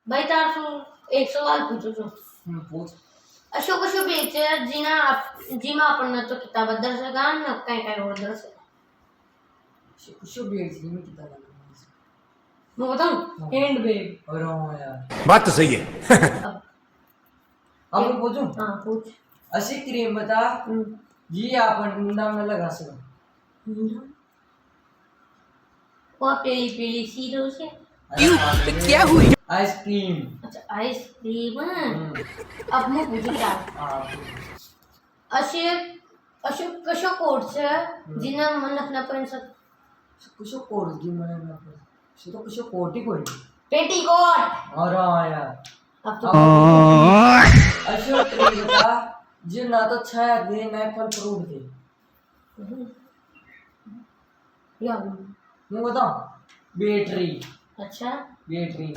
भाई तार सु एक सवाल पूछो છો પૂછ અશોક અશોક એક છે જેમાં આપણને તો કિતાબ દર્શકા ને કઈ કઈ ઓર દર્શક શું બેગ છે મેં કીધા मैं बताऊं हैंड बैग અરે યાર बात तो सही है अब मैं पूछूं हाँ पूछ ऐसी क्रीम बता ये अपन मुंडा में लगा सको वो पीली पीली सीरो से क्या हुई आइसक्रीम अच्छा आइसक्रीम अब मैं पूछूं क्या अशोक अशोक कशो कोड છે जिना मन अपना पण कुछ कोड की मैंने ना से तो कुछ कोड ही कोई पेटीकोट अरे यार अब तो अशोक क्रीम बता जो ना तो छाया दे ना फल फ्रूट दे या मैं बताऊं बैटरी अच्छा बैटरी